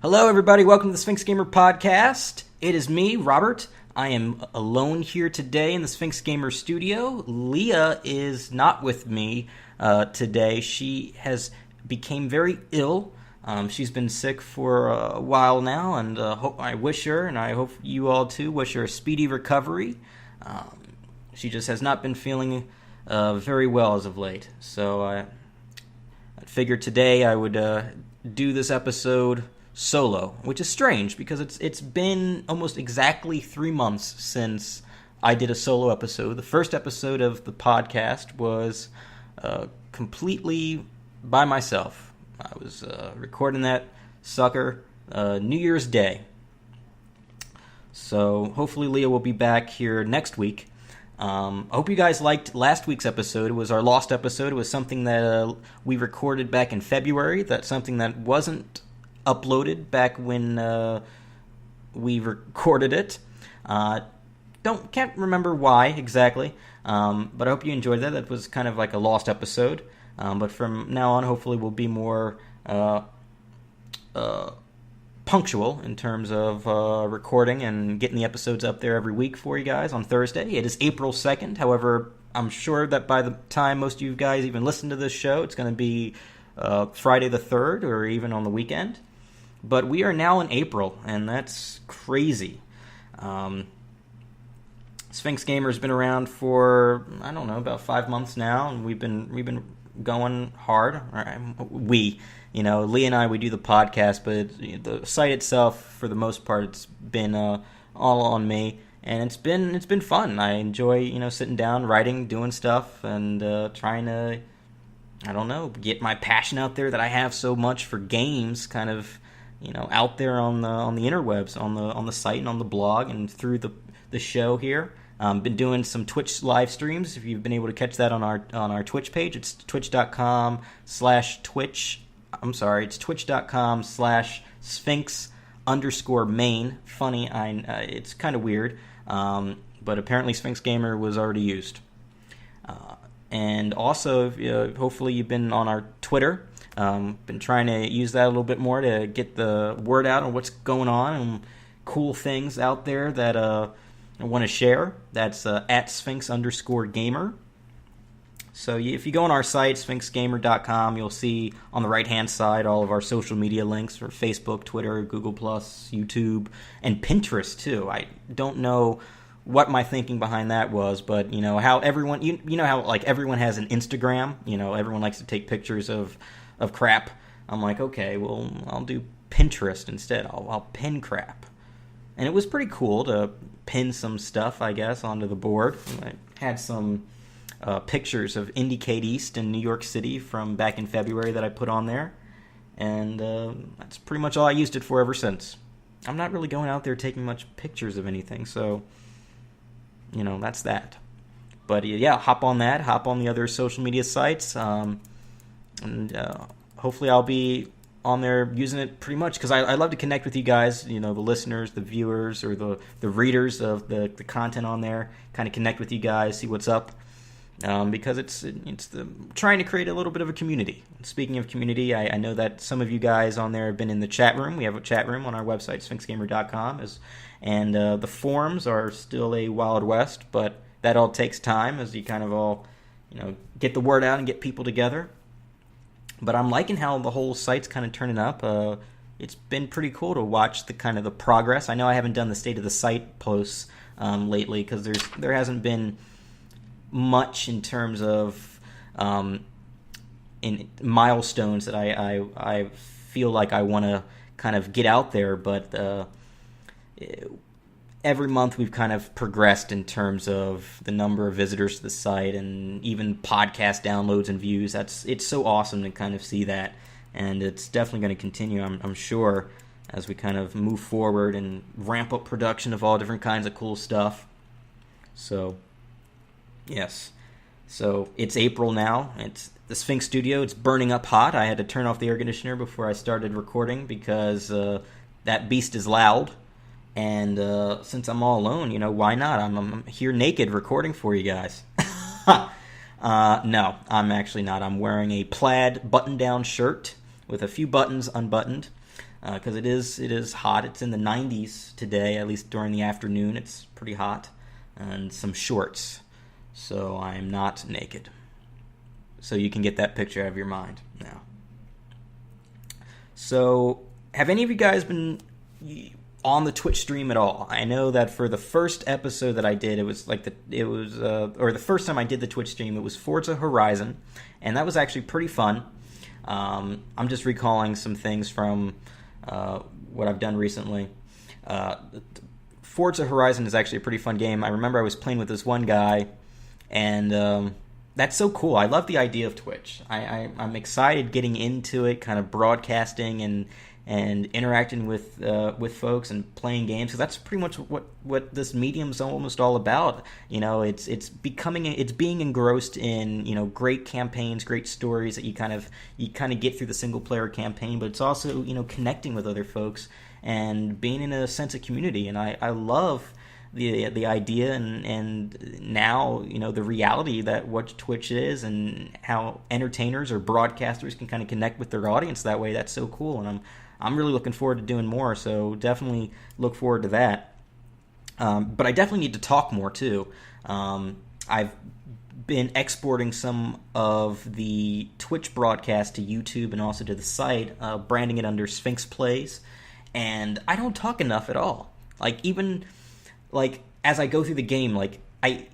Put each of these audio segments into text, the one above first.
Hello, everybody. Welcome to the Sphinx Gamer podcast. It is me, Robert. I am alone here today in the Sphinx Gamer studio. Leah is not with me today. She has became very ill. She's been sick for a while now, and I wish her, and I hope you all too, wish her a speedy recovery. She just has not been feeling very well as of late. So I figured today I would do this episode solo, which is strange because it's been almost exactly 3 months since I did a solo episode. The first episode of the podcast was completely by myself. I was recording that sucker New Year's Day. So hopefully Leah will be back here next week. I hope you guys liked last week's episode. It was our lost episode. It was something that we recorded back in February. That's something that wasn't uploaded back when we recorded it. Can't remember why exactly, but I hope you enjoyed that. That was kind of like a lost episode. But from now on, hopefully, we'll be more punctual in terms of recording and getting the episodes up there every week for you guys on Thursday. It is April 2nd. However, I'm sure that by the time most of you guys even listen to this show, it's going to be Friday the 3rd or even on the weekend. But we are now in April, and that's crazy. Sphinx Gamer has been around for, I don't know, about 5 months now, and we've been going hard. Leah and I, we do the podcast, but the site itself, for the most part, it's been all on me, and it's been fun. I enjoy, sitting down, writing, doing stuff, and trying to, get my passion out there that I have so much for games, kind of, out there on the interwebs, on the site and on the blog and through the show here. Been doing some Twitch live streams. If you've been able to catch that on our Twitch page, it's twitch.com/Twitch. I'm sorry, it's twitch.com/Sphinx_main. Funny, it's kind of weird, but apparently Sphinx Gamer was already used. And also, hopefully you've been on our Twitter. Been trying to use that a little bit more to get the word out on what's going on and cool things out there that I want to share. That's at Sphinx_Gamer. So if you go on our site, sphinxgamer.com, you'll see on the right-hand side all of our social media links for Facebook, Twitter, Google+, YouTube, and Pinterest, too. I don't know what my thinking behind that was, but, how everyone, how, like, everyone has an Instagram, everyone likes to take pictures of crap. I'm like, okay, well, I'll do Pinterest instead. I'll pin crap. And it was pretty cool to pin some stuff, I guess, onto the board. I had some pictures of IndieCade East in New York City from back in February that I put on there. And that's pretty much all I used it for ever since. I'm not really going out there taking much pictures of anything, so, that's that. But, yeah, hop on that. Hop on the other social media sites. And hopefully I'll be on there using it pretty much because I love to connect with you guys, the listeners, the viewers, or the readers of the content on there, kind of connect with you guys, see what's up, because it's trying to create a little bit of a community. Speaking of community, I know that some of you guys on there have been in the chat room. We have a chat room on our website, sphinxgamer.com, and the forums are still a Wild West, but that all takes time as you kind of all, get the word out and get people together. But I'm liking how the whole site's kind of turning up. It's been pretty cool to watch the progress. I know I haven't done the state of the site posts lately because there hasn't been much in terms of in milestones that I feel like I want to kind of get out there. But every month we've kind of progressed in terms of the number of visitors to the site and even podcast downloads and views. It's so awesome to kind of see that, and it's definitely going to continue, I'm sure, as we kind of move forward and ramp up production of all different kinds of cool stuff. So, yes. So it's April now. It's the Sphinx Studio. It's burning up hot. I had to turn off the air conditioner before I started recording because that beast is loud. And since I'm all alone, why not? I'm here naked recording for you guys. No, I'm actually not. I'm wearing a plaid button-down shirt with a few buttons unbuttoned. because it is hot. It's in the 90s today, at least during the afternoon. It's pretty hot, and some shorts, so I'm not naked. So you can get that picture out of your mind now. So, have any of you guys been on the Twitch stream at all? I know that for the first episode that I did, it was the first time I did the Twitch stream, it was Forza Horizon, and that was actually pretty fun. I'm just recalling some things from what I've done recently. Forza Horizon is actually a pretty fun game. I remember I was playing with this one guy, and that's so cool. I love the idea of Twitch. I'm excited getting into it, kind of broadcasting and interacting with folks and playing games, because that's pretty much what this medium's almost all about. It's being engrossed in great campaigns, great stories that you kind of get through the single player campaign, but it's also connecting with other folks and being in a sense of community. And I love the idea and now the reality that what Twitch is, and how entertainers or broadcasters can kind of connect with their audience that way. That's so cool, and I'm really looking forward to doing more, so definitely look forward to that. But I definitely need to talk more too. I've been exporting some of the Twitch broadcast to YouTube and also to the site, branding it under Sphinx Plays, and I don't talk enough at all. Even as I go through the game, I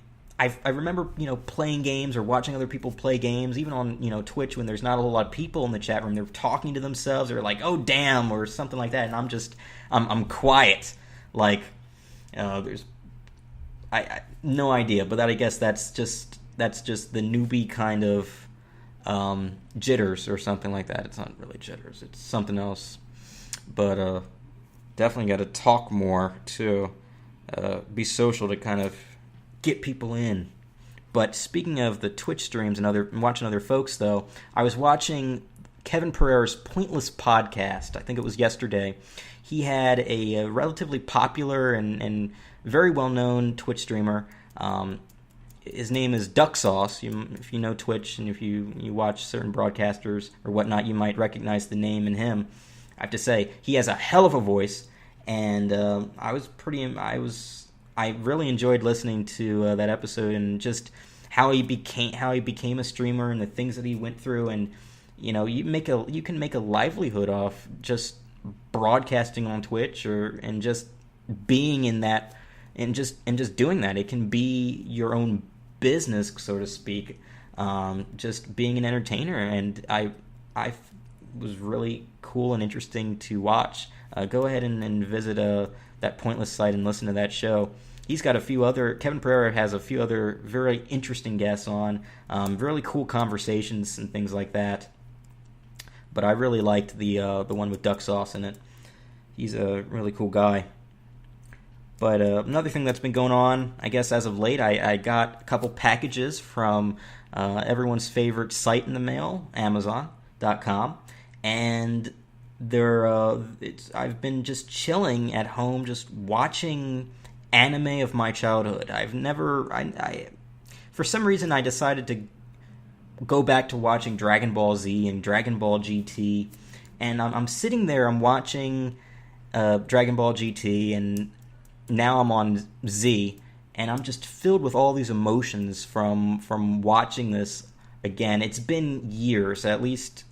remember playing games or watching other people play games, even on Twitch, when there's not a whole lot of people in the chat room. They're talking to themselves, or like, "Oh damn," or something like that, and I'm quiet. There's I no idea, but I guess that's just the newbie kind of jitters or something like that. It's not really jitters; it's something else. But definitely got to talk more to be social to kind of get people in. But speaking of the Twitch streams and watching other folks, though, I was watching Kevin Pereira's Pointless podcast. I think it was yesterday. He had a relatively popular and very well-known Twitch streamer. His name is Duck Sauce. If you know Twitch and if you watch certain broadcasters or whatnot, you might recognize the name in him. I have to say, he has a hell of a voice, and I really enjoyed listening to that episode, and just how he became a streamer and the things that he went through. And you can make a livelihood off just broadcasting on Twitch and just being in that and just doing that. It can be your own business, so to speak. Just being an entertainer, and I was really cool and interesting to watch. Go ahead and visit that Pointless site and listen to that show. He's got Kevin Pereira has a few other very interesting guests on, really cool conversations and things like that. But I really liked the one with Duck Sauce in it. He's a really cool guy. But another thing that's been going on, I guess as of late, I got a couple packages from everyone's favorite site in the mail, Amazon.com, and I've been just chilling at home, just watching anime of my childhood. For some reason, I decided to go back to watching Dragon Ball Z and Dragon Ball GT, and I'm sitting there, I'm watching Dragon Ball GT, and now I'm on Z, and I'm just filled with all these emotions from watching this again. It's been years, at least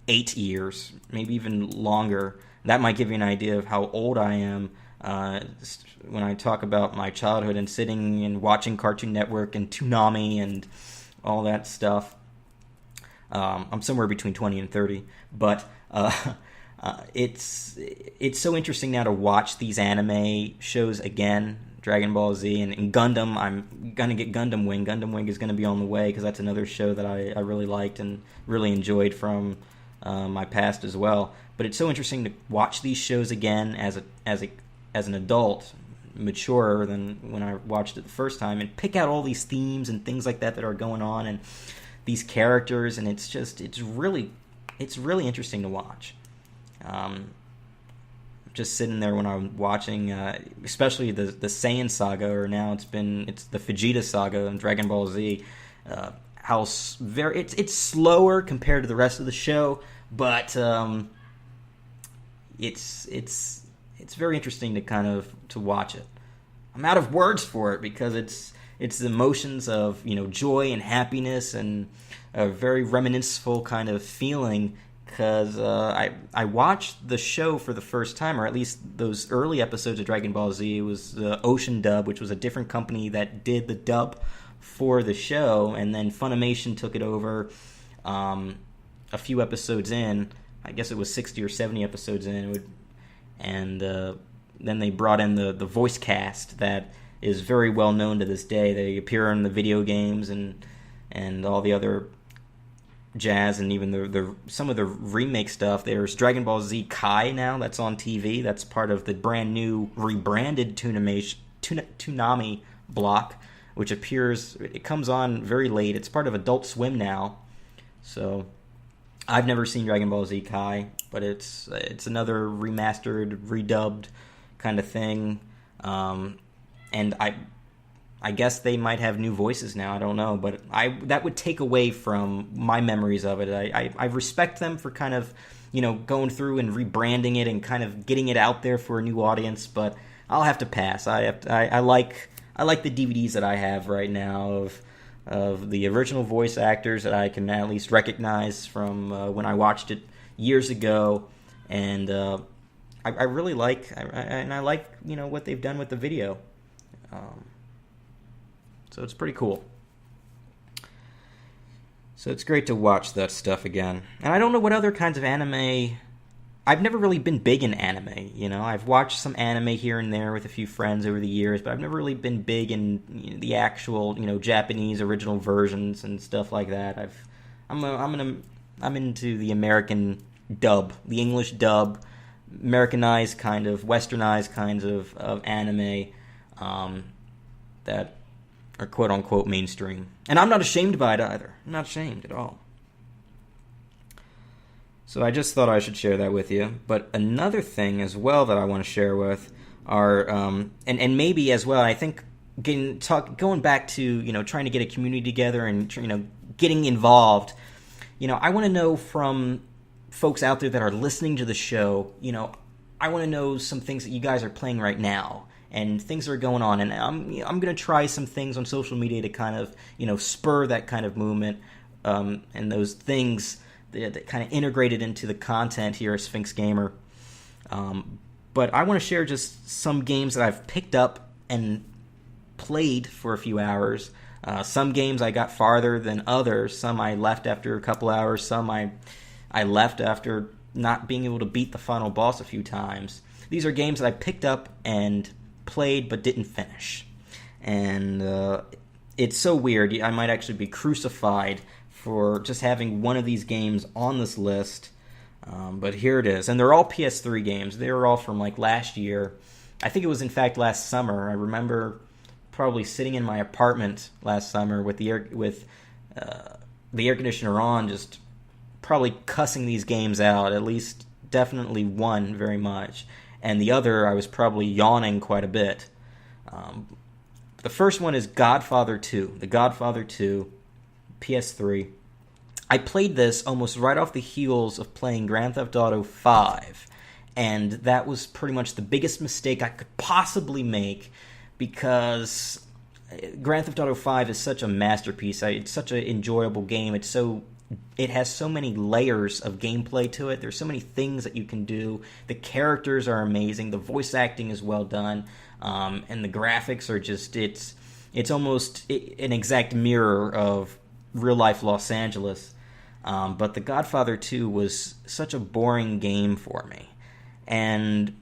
8 years, maybe even longer. That might give you an idea of how old I am when I talk about my childhood and sitting and watching Cartoon Network and Toonami and all that stuff. I'm somewhere between 20 and 30, but it's so interesting now to watch these anime shows again. Dragon Ball Z and Gundam. I'm gonna get Gundam Wing. Gundam Wing is gonna be on the way, because that's another show that I really liked and really enjoyed from my past as well. But it's so interesting to watch these shows again as an adult, maturer than when I watched it the first time, and pick out all these themes and things like that are going on, and these characters, and it's really interesting to watch. Just sitting there when I'm watching, especially the Saiyan saga, or now it's the Vegeta saga in Dragon Ball Z. It's slower compared to the rest of the show, but it's very interesting to kind of to watch it. I'm out of words for it because it's the emotions of joy and happiness and a very reminiscent kind of feeling. Because I watched the show for the first time, or at least those early episodes of Dragon Ball Z. It was the Ocean Dub, which was a different company that did the dub for the show, and then Funimation took it over a few episodes in. I guess it was 60 or 70 episodes in, and then they brought in the voice cast that is very well known to this day. They appear in the video games and all the other jazz, and even the some of the remake stuff. There's Dragon Ball Z Kai now that's on TV. That's part of the brand new rebranded Toonami block, which it comes on very late. It's part of Adult Swim now. So I've never seen Dragon Ball Z Kai, but it's another remastered, redubbed kind of thing. And I guess they might have new voices now. I don't know, but that would take away from my memories of it. I respect them for kind of going through and rebranding it and kind of getting it out there for a new audience, but I'll have to pass. I like the DVDs that I have right now of the original voice actors that I can at least recognize from when I watched it years ago, and I really like what they've done with the video. So it's pretty cool. So it's great to watch that stuff again. And I don't know what other kinds of anime. I've never really been big in anime. I've watched some anime here and there with a few friends over the years, but I've never really been big in the actual Japanese original versions and stuff like that. I'm into the American dub, the English dub, Americanized kind of, Westernized kinds of anime that are quote-unquote mainstream. And I'm not ashamed by it either. I'm not ashamed at all. So I just thought I should share that with you. But another thing as well that I want to share with are, and maybe as well, I think going back to, trying to get a community together and, getting involved, I want to know from folks out there that are listening to the show, I want to know some things that you guys are playing right now. And things that are going on, and I'm going to try some things on social media to kind of, spur that kind of movement, and those things that kind of integrated into the content here at Sphinx Gamer. But I want to share just some games that I've picked up and played for a few hours. Some games I got farther than others. Some I left after a couple hours. Some I left after not being able to beat the final boss a few times. These are games that I picked up and played but didn't finish, and it's so weird. I might actually be crucified for just having one of these games on this list, but here it is. And they're all PS3 games. They were all from like last year. I think it was in fact last summer. I remember probably sitting in my apartment last summer with the air conditioner on, just probably cussing these games out. At least definitely one very much. And the other, I was probably yawning quite a bit. The first one is Godfather 2. The Godfather 2, PS3. I played this almost right off the heels of playing Grand Theft Auto 5. And that was pretty much the biggest mistake I could possibly make, because Grand Theft Auto 5 is such a masterpiece. It's such an enjoyable game. It has so many layers of gameplay to it. There's so many things that you can do. The characters are amazing. The voice acting is well done. And the graphics are just, it's almost an exact mirror of real-life Los Angeles. But The Godfather 2 was such a boring game for me. And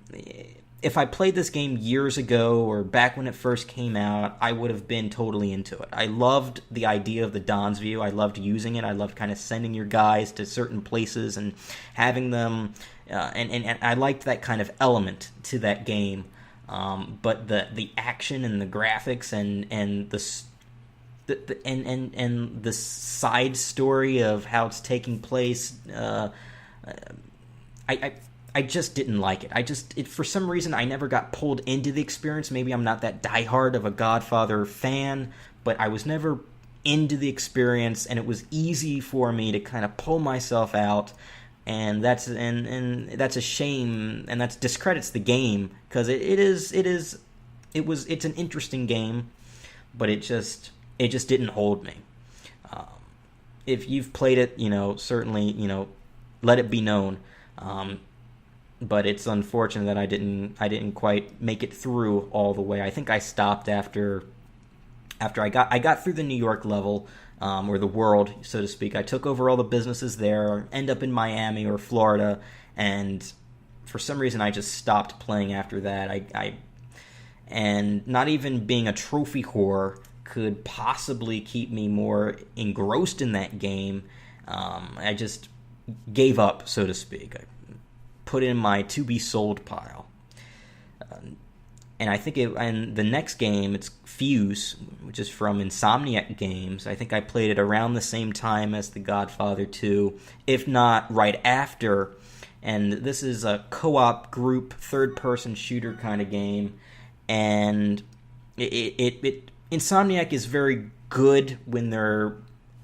if I played this game years ago or back when it first came out, I would have been totally into it. I loved the idea of the Don's View. I loved using it. I loved kind of sending your guys to certain places and having them, and I liked that kind of element to that game. But the action and the graphics and the side story of how it's taking place, I just didn't like it. For some reason, I never got pulled into the experience. Maybe I'm not that diehard of a Godfather fan, but I was never into the experience, and it was easy for me to kind of pull myself out and that's a shame, and that discredits the game, because it's an interesting game, but it just didn't hold me. If you've played it, certainly, let it be known. But it's unfortunate that I didn't quite make it through all the way. I think I stopped after I got through the New York level, or the world, so to speak. I took over all the businesses there, end up in Miami or Florida, and for some reason I just stopped playing after that. And not even being a trophy whore could possibly keep me more engrossed in that game. I just gave up, so to speak. I put in my to be sold pile. And I think and the next game, it's Fuse, which is from Insomniac Games. I think I played it around the same time as The Godfather 2, if not right after. And this is a co-op group, third-person shooter kind of game. And Insomniac is very good when they're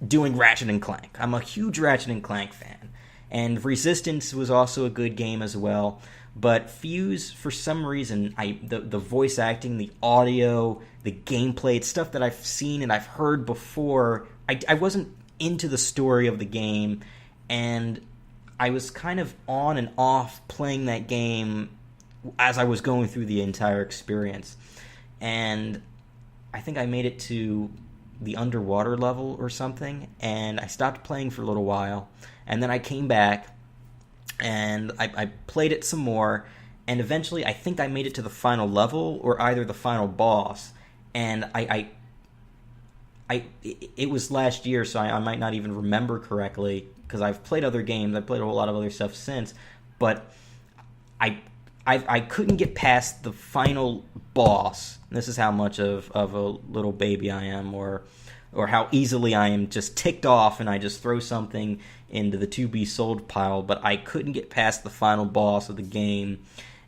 doing Ratchet and Clank. I'm a huge Ratchet and Clank fan. And Resistance was also a good game as well. But Fuse, for some reason, the voice acting, the audio, the gameplay, it's stuff that I've seen and I've heard before. I wasn't into the story of the game, and I was kind of on and off playing that game as I was going through the entire experience. And I think I made it to the underwater level or something, and I stopped playing for a little while, and then I came back, and I played it some more, and eventually I think I made it to the final level, or either the final boss, and it was last year, so I might not even remember correctly, because I've played other games, I've played a whole lot of other stuff since, but I couldn't get past the final boss. This is how much of a little baby I am, or how easily I am just ticked off and I just throw something into the to be sold pile. But I couldn't get past the final boss of the game,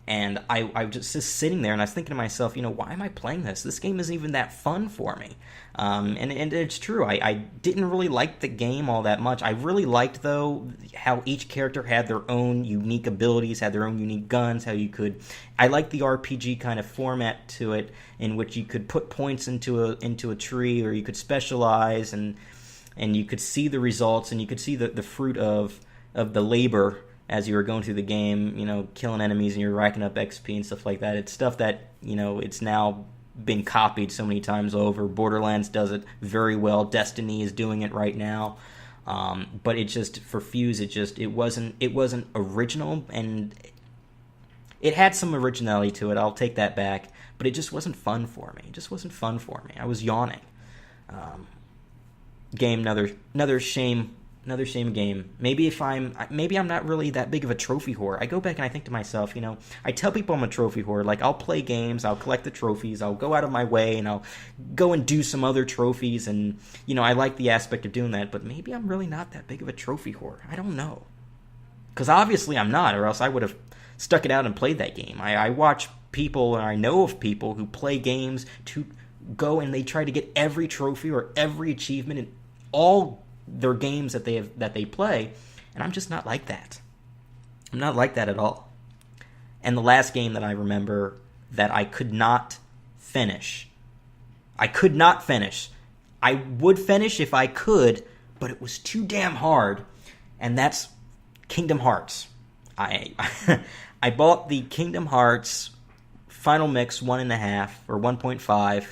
and I was just sitting there and I was thinking to myself, why am I playing this? This game isn't even that fun for me. And it's true. I didn't really like the game all that much. I really liked, though, how each character had their own unique abilities, had their own unique guns, I liked the RPG kind of format to it, in which you could put points into a tree, or you could specialize, and you could see the results, and you could see the fruit of the labor as you were going through the game, killing enemies, and you're racking up XP and stuff like that. It's stuff that, it's now been copied so many times over. Borderlands does it very well. Destiny is doing it right now. But it just, for Fuse, it wasn't original, and it had some originality to it. I'll take that back. But it just wasn't fun for me. I was yawning. Game, another shame game. Maybe I'm not really that big of a trophy whore. I go back and I think to myself, I tell people I'm a trophy whore. Like, I'll play games, I'll collect the trophies, I'll go out of my way, and I'll go and do some other trophies, and, I like the aspect of doing that, but maybe I'm really not that big of a trophy whore. I don't know. Because obviously I'm not, or else I would have stuck it out and played that game. I watch people, and I know of people who play games to go and they try to get every trophy or every achievement in all their games that they play, and I'm just not like that. I'm not like that at all. And the last game that I remember that I could not finish. I would finish if I could, but it was too damn hard, and that's Kingdom Hearts. I bought the Kingdom Hearts Final Mix 1.5 or 1.5,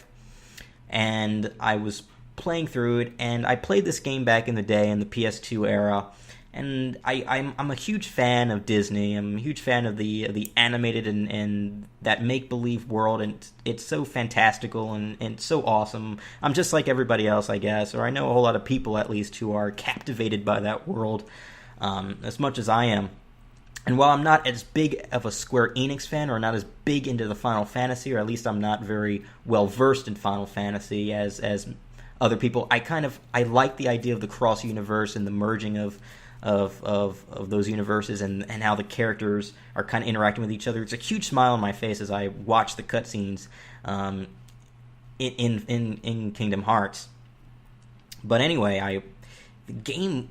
and I was playing through it, and I played this game back in the day in the PS2 era, and I'm a huge fan of Disney. I'm a huge fan of the animated and that make-believe world, and it's so fantastical and so awesome. I'm just like everybody else, I guess, or I know a whole lot of people, at least, who are captivated by that world as much as I am. And while I'm not as big of a Square Enix fan, or not as big into the Final Fantasy, or at least I'm not very well versed in Final Fantasy as other people, I like the idea of the cross universe and the merging of those universes, and how the characters are kind of interacting with each other. It's a huge smile on my face as I watch the cutscenes in Kingdom Hearts. But anyway, the game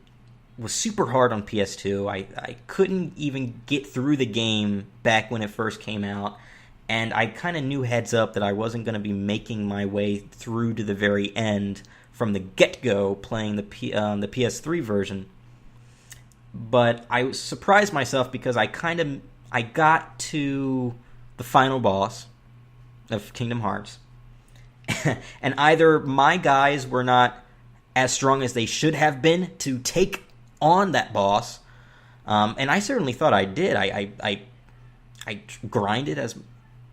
was super hard on PS2. I couldn't even get through the game back when it first came out, and I kind of knew heads up that I wasn't going to be making my way through to the very end from the get-go playing the PS3 version. But I surprised myself because I got to the final boss of Kingdom Hearts, and either my guys were not as strong as they should have been to take on that boss, and I certainly thought I did. I grinded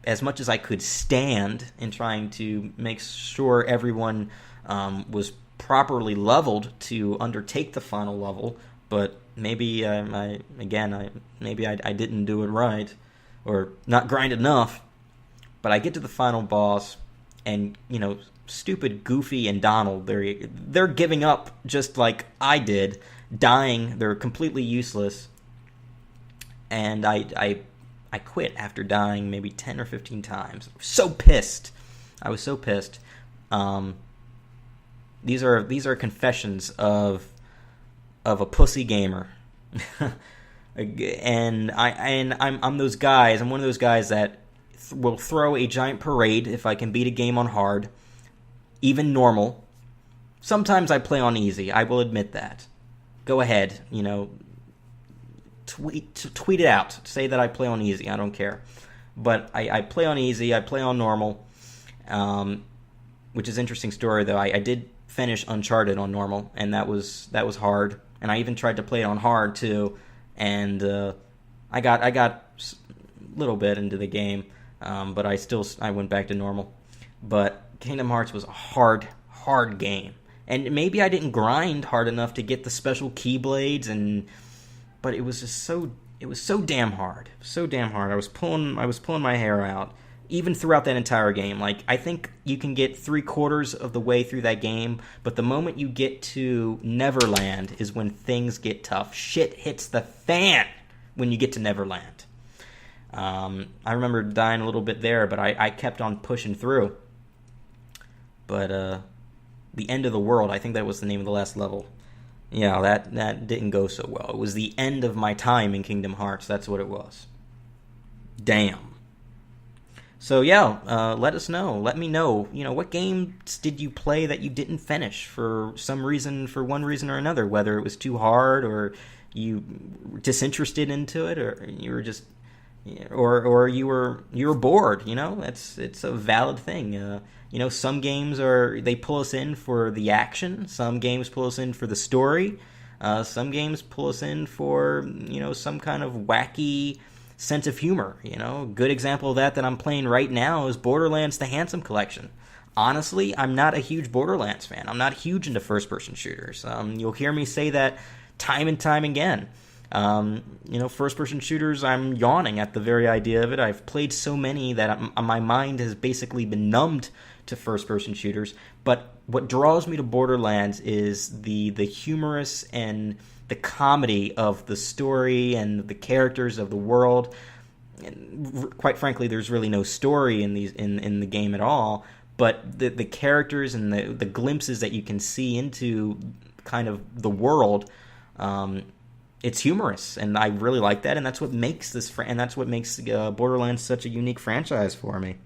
as much as I could stand in trying to make sure everyone was properly leveled to undertake the final level, but maybe I didn't do it right, or not grind enough. But I get to the final boss, and stupid Goofy and Donald, they're giving up just like I did, dying. They're completely useless, and I quit after dying maybe 10 or 15 times. I was so pissed. These are confessions of a pussy gamer. And I'm those guys. I'm one of those guys that will throw a giant parade if I can beat a game on hard, even normal. Sometimes I play on easy. I will admit that. Go ahead, tweet it out. Say that I play on easy. I don't care. But I play on easy. I play on normal, which is an interesting story though. I did finish Uncharted on normal, and that was hard. And I even tried to play it on hard too, and I got a little bit into the game, but I went back to normal. But Kingdom Hearts was a hard game, and maybe I didn't grind hard enough to get the special keyblades, but it was just so damn hard, I was pulling my hair out. Even throughout that entire game, I think you can get 3/4 of the way through that game, but the moment you get to Neverland is when things get tough. Shit hits the fan when you get to Neverland. I remember dying a little bit there, but I kept on pushing through. But the end of the world, I think that was the name of the last level. Yeah, that didn't go so well. It was the end of my time in Kingdom Hearts. That's what it was. Damn. So yeah, let us know. Let me know. What games did you play that you didn't finish for some reason, for one reason or another? Whether it was too hard, or you were disinterested into it, or you were just, or you were bored. It's a valid thing. Some games they pull us in for the action. Some games pull us in for the story. Some games pull us in for some kind of wacky sense of humor. A good example of that I'm playing right now is Borderlands: The Handsome Collection. Honestly, I'm not a huge Borderlands fan. I'm not huge into first-person shooters. You'll hear me say that time and time again. First-person shooters, I'm yawning at the very idea of it. I've played so many that my mind has basically been numbed to first-person shooters. But what draws me to Borderlands is the humorous and the comedy of the story and the characters of the world. And quite frankly, there's really no story in the game at all. But the characters and the glimpses that you can see into kind of the world, it's humorous, and I really like that. And that's what makes Borderlands such a unique franchise for me.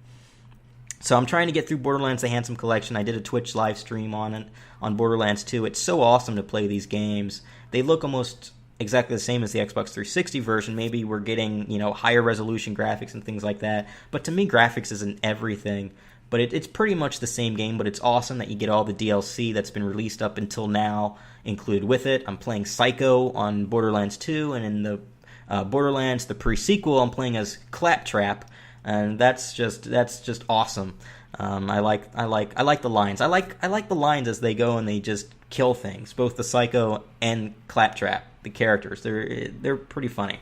So I'm trying to get through Borderlands: The Handsome Collection. I did a Twitch live stream on it, on Borderlands 2. It's so awesome to play these games. They look almost exactly the same as the Xbox 360 version. Maybe we're getting, higher resolution graphics and things like that. But to me, graphics isn't everything. But it's pretty much the same game, but it's awesome that you get all the DLC that's been released up until now included with it. I'm playing Psycho on Borderlands 2, and in the Borderlands, the pre-sequel, I'm playing as Claptrap. And that's just awesome. I like the lines. I like the lines as they go and they just kill things. Both the Psycho and Claptrap, the characters, they're pretty funny.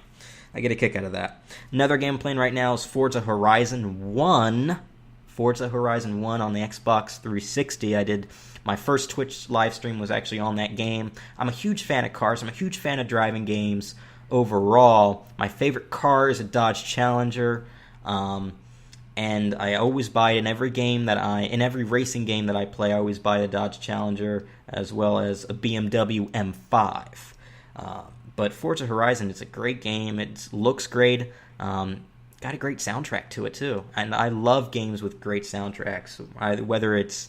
I get a kick out of that. Another game I'm playing right now is Forza Horizon 1. Forza Horizon 1 on the Xbox 360. I did my first Twitch live stream was actually on that game. I'm a huge fan of cars. I'm a huge fan of driving games overall. My favorite car is a Dodge Challenger. And I always buy in every racing game that I play, I always buy a Dodge Challenger as well as a BMW M5. But Forza Horizon is a great game. It looks great. Got a great soundtrack to it too, and I love games with great soundtracks. Whether it's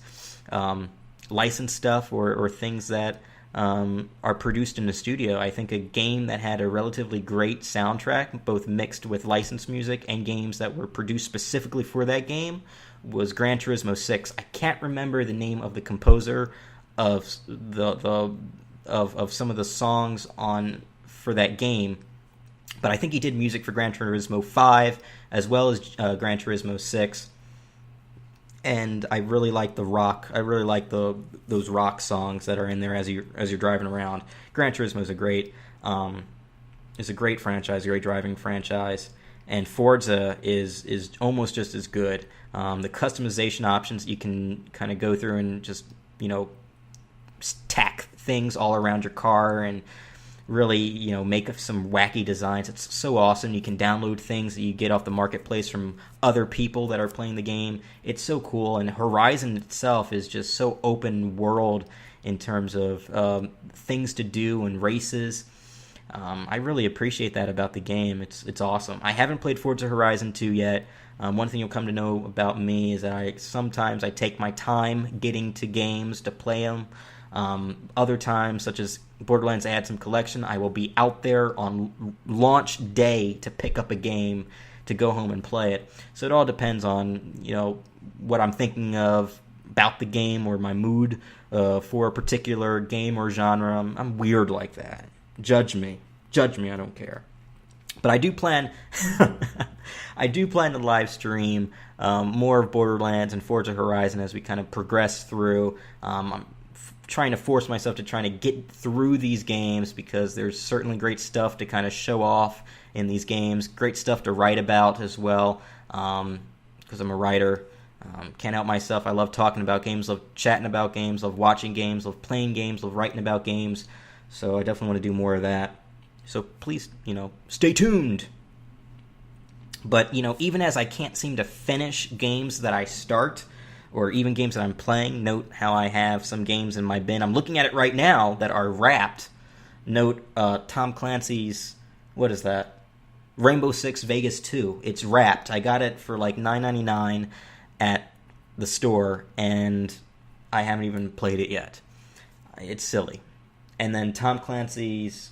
licensed stuff or things that are produced in the studio. I think a game that had a relatively great soundtrack, both mixed with licensed music and games that were produced specifically for that game, was Gran Turismo 6. I can't remember the name of the composer of of some of the songs for that game, but I think he did music for Gran Turismo 5 as well as Gran Turismo 6. And I really like the rock. I really like those rock songs that are in there as you're driving around. Gran Turismo is a great franchise, a great driving franchise, and Forza is almost just as good. The customization options, you can kind of go through and just tack things all around your car and really make some wacky designs. It's so awesome. You can download things that you get off the marketplace from other people that are playing the game. It's so cool, and Horizon itself is just so open world in terms of things to do and races. I really appreciate that about the game. It's awesome. I haven't played Forza Horizon 2 yet. One thing you'll come to know about me is that sometimes I take my time getting to games to play them. Other times, such as Borderlands Anthem Collection, I will be out there on launch day to pick up a game to go home and play it. So it all depends on what I'm thinking of about the game or my mood for a particular game or genre. I'm weird like that. Judge me, I don't care. But I do plan to live stream more of Borderlands and Forza Horizon as we kind of progress through. I'm trying to force myself to try to get through these games because there's certainly great stuff to kind of show off in these games, great stuff to write about as well, because I'm a writer. Can't help myself. I love talking about games, love chatting about games, love watching games, love playing games, love writing about games. So I definitely want to do more of that. So please, stay tuned. But, even as I can't seem to finish games that I start, or even games that I'm playing, note how I have some games in my bin. I'm looking at it right now that are wrapped. Note Tom Clancy's, what is that? Rainbow Six Vegas 2. It's wrapped. I got it for like $9.99 at the store, and I haven't even played it yet. It's silly. And then Tom Clancy's...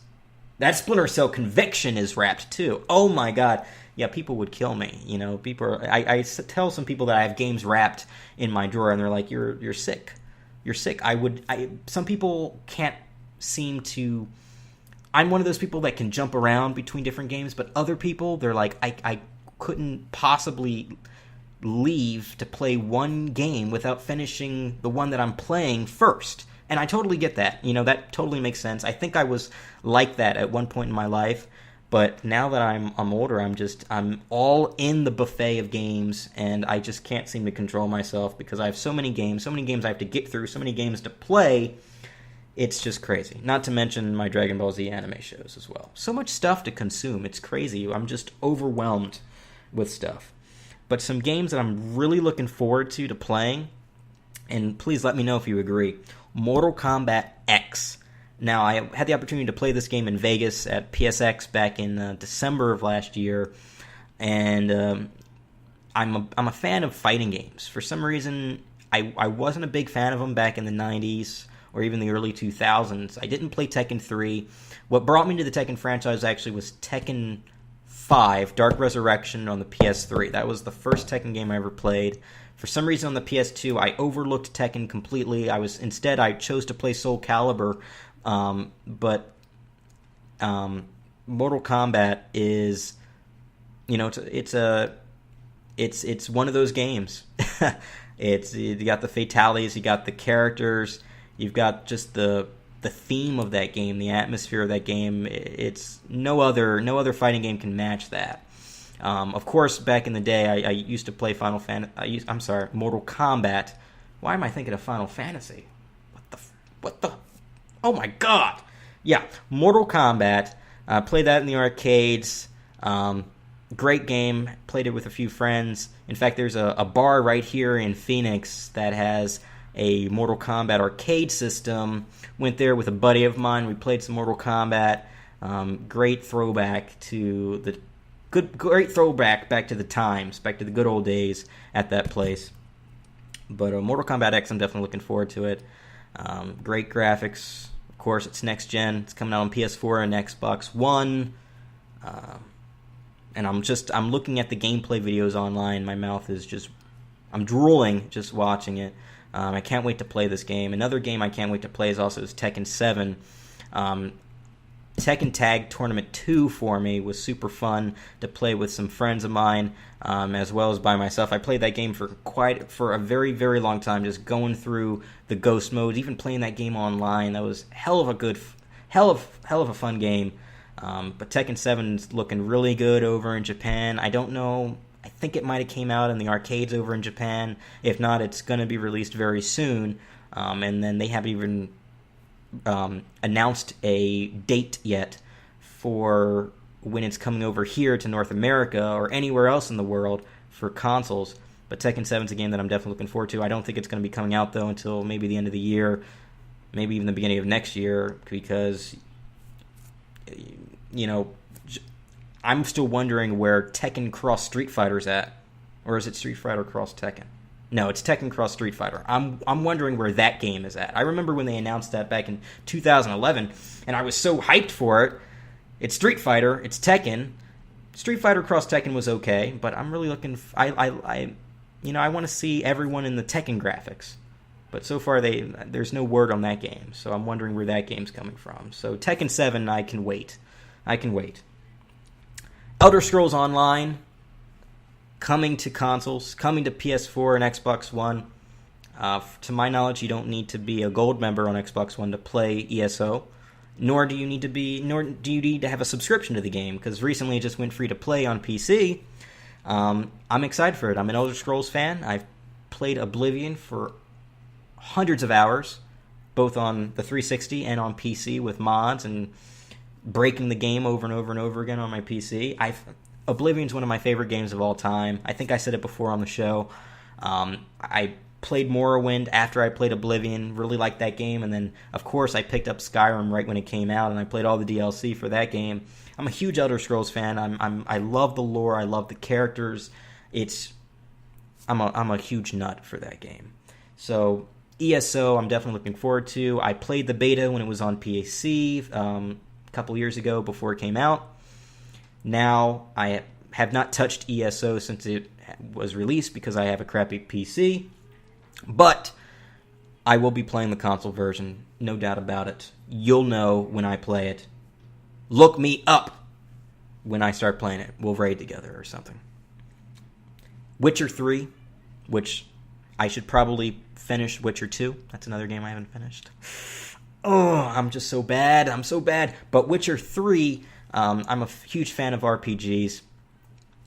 That Splinter Cell Conviction is wrapped too. Oh my god. Yeah, people would kill me. I tell some people that I have games wrapped in my drawer, and they're like, "You're sick. You're sick." Some people can't seem to. I'm one of those people that can jump around between different games, but other people, they're like, I couldn't possibly leave to play one game without finishing the one that I'm playing first. And I totally get that. That totally makes sense. I think I was like that at one point in my life. But now that I'm older, I'm all in the buffet of games, and I just can't seem to control myself because I have so many games I have to get through, so many games to play. It's just crazy. Not to mention my Dragon Ball Z anime shows as well. So much stuff to consume. It's crazy. I'm just overwhelmed with stuff. But some games that I'm really looking forward to playing, and please let me know if you agree. Mortal Kombat X. Now, I had the opportunity to play this game in Vegas at PSX back in December of last year, and I'm a fan of fighting games. For some reason, I wasn't a big fan of them back in the 90s or even the early 2000s. I didn't play Tekken 3. What brought me to the Tekken franchise actually was Tekken 5, Dark Resurrection on the PS3. That was the first Tekken game I ever played. For some reason on the PS2, I overlooked Tekken completely. Instead, I chose to play Soul Calibur. But Mortal Kombat is, it's one of those games. You got the fatalities, you got the characters, you've got just the theme of that game, the atmosphere of that game. It's no other fighting game can match that. Of course, back in the day, I used to play Mortal Kombat. Why am I thinking of Final Fantasy? What the? Oh my god! Yeah, Mortal Kombat. Played that in the arcades. Great game. Played it with a few friends. In fact, there's a bar right here in Phoenix that has a Mortal Kombat arcade system. Went there with a buddy of mine. We played some Mortal Kombat. Great throwback to the great throwback back to the times, back to the good old days at that place. But Mortal Kombat X, I'm definitely looking forward to it. Great graphics. Of course, it's next gen. It's coming out on PS4 and Xbox One. And I'm looking at the gameplay videos online. My mouth is just, I'm drooling just watching it. I can't wait to play this game. Another game I can't wait to play is Tekken 7. Tekken Tag Tournament 2 for me was super fun to play with some friends of mine, as well as by myself. I played that game for a very, very long time, just going through the ghost modes, even playing that game online. That was hell of a fun game. But Tekken 7's looking really good over in Japan. I don't know. I think it might have came out in the arcades over in Japan. If not, it's going to be released very soon. And then they haven't even announced a date yet for when it's coming over here to North America or anywhere else in the world for consoles. But Tekken 7's a game that I'm definitely looking forward to. I don't think it's going to be coming out, though, until maybe the end of the year, maybe even the beginning of next year, because, you know, I'm still wondering where Tekken Cross Street Fighter's at. Or is it Street Fighter Cross Tekken? No, it's Tekken Cross Street Fighter. I'm wondering where that game is at. I remember when they announced that back in 2011, and I was so hyped for it. It's Street Fighter. It's Tekken. Street Fighter Cross Tekken was okay, but I'm really looking. I want to see everyone in the Tekken graphics. But so far, there's no word on that game, so I'm wondering where that game's coming from. So Tekken 7, I can wait. Elder Scrolls Online, coming to consoles, coming to PS4 and Xbox One. To my knowledge, you don't need to be a gold member on Xbox One to play ESO, nor do you need to have a subscription to the game, because recently it just went free to play on PC. I'm excited for it. I'm an Elder Scrolls fan. I've played Oblivion for hundreds of hours, both on the 360 and on PC with mods and breaking the game over and over and over again on my PC. Oblivion's one of my favorite games of all time. I think I said it before on the show. I played Morrowind after I played Oblivion, really liked that game, and then, of course, I picked up Skyrim right when it came out, and I played all the DLC for that game. I'm a huge Elder Scrolls fan. I love the lore. I love the characters. I'm a huge nut for that game. So ESO, I'm definitely looking forward to. I played the beta when it was on PC a couple years ago before it came out. Now, I have not touched ESO since it was released because I have a crappy PC. But I will be playing the console version, no doubt about it. You'll know when I play it. Look me up when I start playing it. We'll raid together or something. Witcher 3, which I should probably finish. Witcher 2, that's another game I haven't finished. Oh, I'm just so bad. I'm so bad. But Witcher 3, I'm a huge fan of RPGs.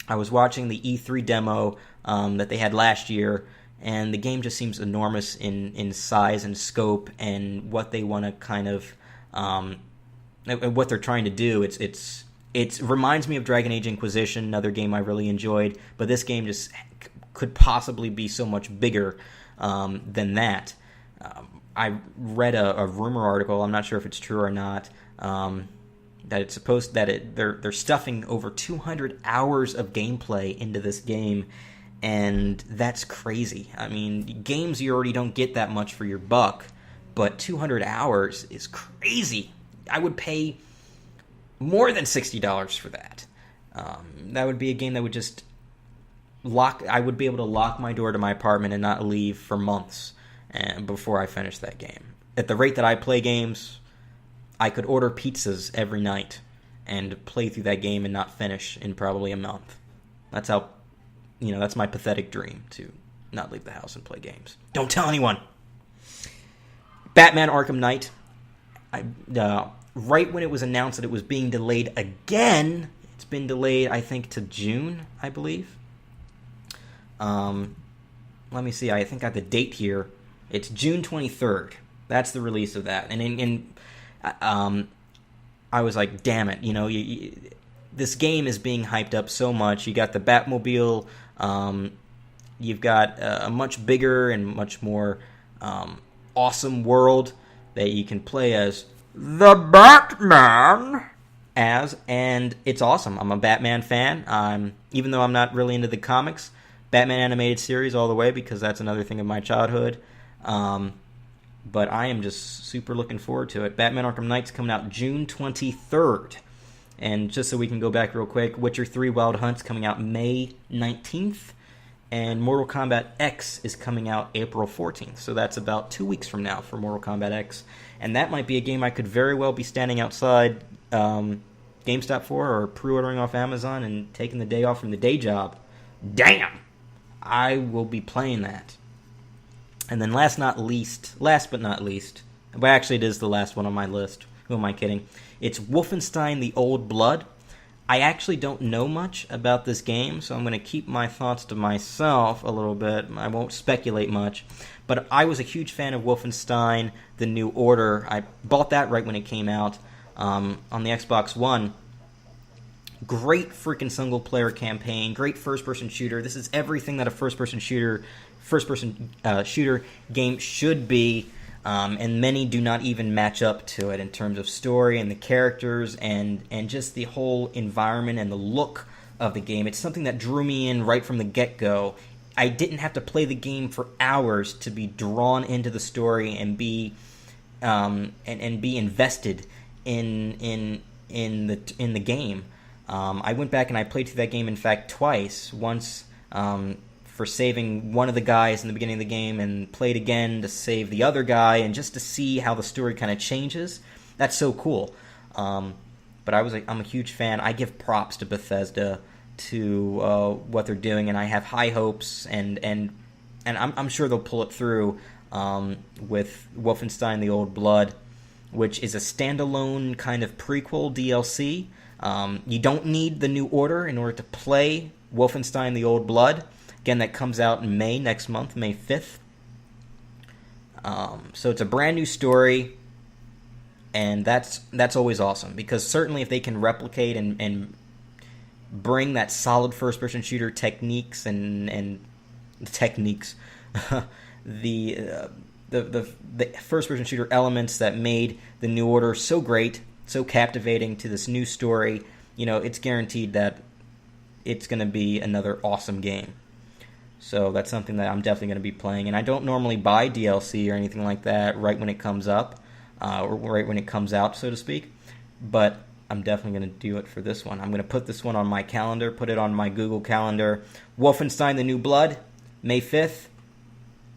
I was watching the E3 demo that they had last year, and the game just seems enormous in size and scope and what they want to kind of what they're trying to do. It reminds me of Dragon Age Inquisition, another game I really enjoyed, but this game just could possibly be so much bigger than that. I read a rumor article, I'm not sure if it's true or not, that it's supposed that they're stuffing over 200 hours of gameplay into this game, and that's crazy. I mean, games you already don't get that much for your buck, but 200 hours is crazy. I would pay more than $60 for that. That would be a game that would just I would be able to lock my door to my apartment and not leave for months before I finish that game. At the rate that I play games, I could order pizzas every night and play through that game and not finish in probably a month. That's how, that's my pathetic dream, to not leave the house and play games. Don't tell anyone! Batman Arkham Knight. Right when it was announced that it was being delayed again, it's been delayed, I think, to June, I believe. Let me see, I think I have the date here. It's June 23rd. That's the release of that. And I was like, damn it, this game is being hyped up so much. You got the Batmobile, you've got a much bigger and much more awesome world that you can play as the Batman and it's awesome. I'm a Batman fan. Even though I'm not really into the comics, Batman animated series all the way, because that's another thing of my childhood. But I am just super looking forward to it. Batman Arkham Knight's coming out June 23rd. And just so we can go back real quick, Witcher 3 Wild Hunt's coming out May 19th. And Mortal Kombat X is coming out April 14th. So that's about 2 weeks from now for Mortal Kombat X. And that might be a game I could very well be standing outside GameStop for, or pre-ordering off Amazon and taking the day off from the day job. Damn! I will be playing that. And then last but not least, but actually it is the last one on my list. Who am I kidding? It's Wolfenstein: The Old Blood. I actually don't know much about this game, so I'm going to keep my thoughts to myself a little bit. I won't speculate much. But I was a huge fan of Wolfenstein: The New Order. I bought that right when it came out on the Xbox One. Great freaking single-player campaign, great first-person shooter. This is everything that a first-person shooter game should be, and many do not even match up to it in terms of story and the characters and just the whole environment and the look of the game. It's something that drew me in right from the get-go. I didn't have to play the game for hours to be drawn into the story and be and be invested in the game. I went back and I played through that game, in fact, twice. Once for saving one of the guys in the beginning of the game, and played again to save the other guy, and just to see how the story kind of changes. That's so cool. But I'm a huge fan. I give props to Bethesda to what they're doing, and I have high hopes, and I'm sure they'll pull it through with Wolfenstein: The Old Blood, which is a standalone kind of prequel DLC. You don't need the New Order in order to play Wolfenstein: The Old Blood. Again, that comes out in May next month, May 5th. So it's a brand new story, and that's always awesome, because certainly if they can replicate and bring that solid first-person shooter techniques and techniques, the first-person shooter elements that made the New Order so great, so captivating to this new story, it's guaranteed that it's going to be another awesome game. So that's something that I'm definitely going to be playing. And I don't normally buy DLC or anything like that right when it comes up, or right when it comes out, so to speak. But I'm definitely going to do it for this one. I'm going to put this one on my calendar, put it on my Google Calendar. Wolfenstein: The New Blood, May 5th.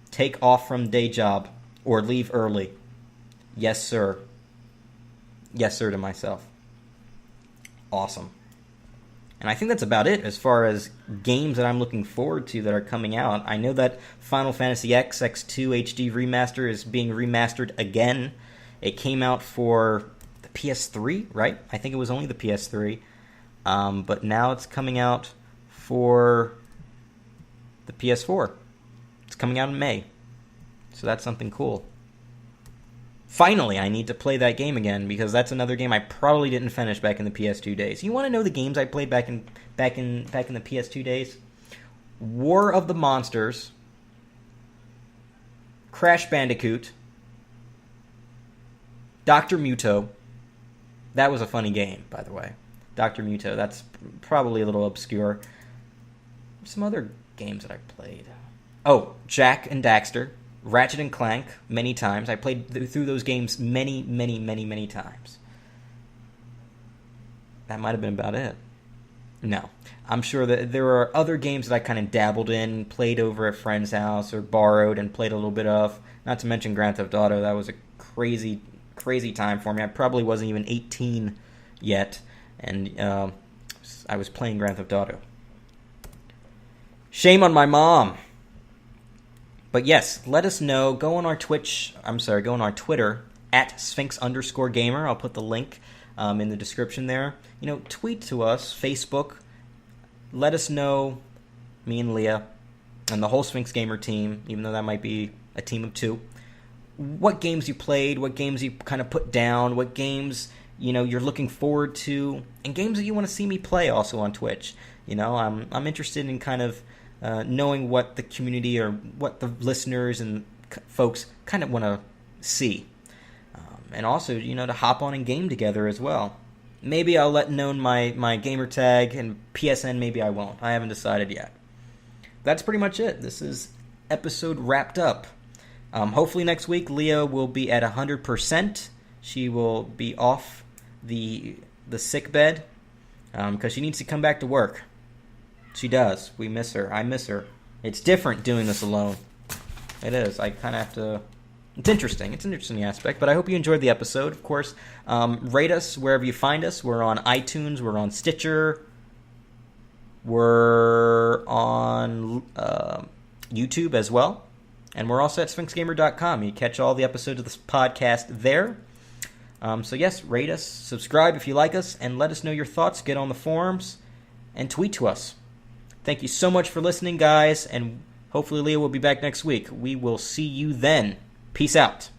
Take off from day job, or leave early. Yes, sir. Yes, sir, to myself. Awesome. And I think that's about it as far as games that I'm looking forward to that are coming out. I know that Final Fantasy X X2 HD Remaster is being remastered again. It came out for the PS3, right? I think it was only the PS3. But now it's coming out for the PS4. It's coming out in May. So that's something cool. Finally, I need to play that game again, because that's another game I probably didn't finish back in the PS2 days. You want to know the games I played back in the PS2 days? War of the Monsters, Crash Bandicoot, Dr. Muto. That was a funny game, by the way. Dr. Muto, that's probably a little obscure. Some other games that I played. Oh, Jack and Daxter. Ratchet and Clank, many times. I played through those games many times. That might have been about it. No. I'm sure that there are other games that I kind of dabbled in, played over at friend's house, or borrowed and played a little bit of. Not to mention Grand Theft Auto. That was a crazy time for me. I probably wasn't even 18 yet, and I was playing Grand Theft Auto. Shame on my mom. But yes, let us know. Go on our go on our Twitter, at Sphinx_Gamer. I'll put the link in the description there. Tweet to us, Facebook. Let us know, me and Leah, and the whole Sphinx Gamer team, even though that might be a team of 2, what games you played, what games you kind of put down, what games you're looking forward to, and games that you want to see me play also on Twitch. I'm interested in kind of knowing what the community or what the listeners and folks kind of want to see. And also, to hop on and game together as well. Maybe I'll let known my gamer tag, and PSN maybe I won't. I haven't decided yet. That's pretty much it. This is episode wrapped up. Hopefully next week Leah will be at 100%. She will be off the sick bed because she needs to come back to work. She does. We miss her. I miss her. It's different doing this alone. It is. I kind of have to... It's interesting. It's an interesting aspect, but I hope you enjoyed the episode. Of course, rate us wherever you find us. We're on iTunes. We're on Stitcher. We're on YouTube as well. And we're also at sphinxgamer.com. You catch all the episodes of this podcast there. So yes, rate us, subscribe if you like us, and let us know your thoughts. Get on the forums and tweet to us. Thank you so much for listening, guys, and hopefully Leah will be back next week. We will see you then. Peace out.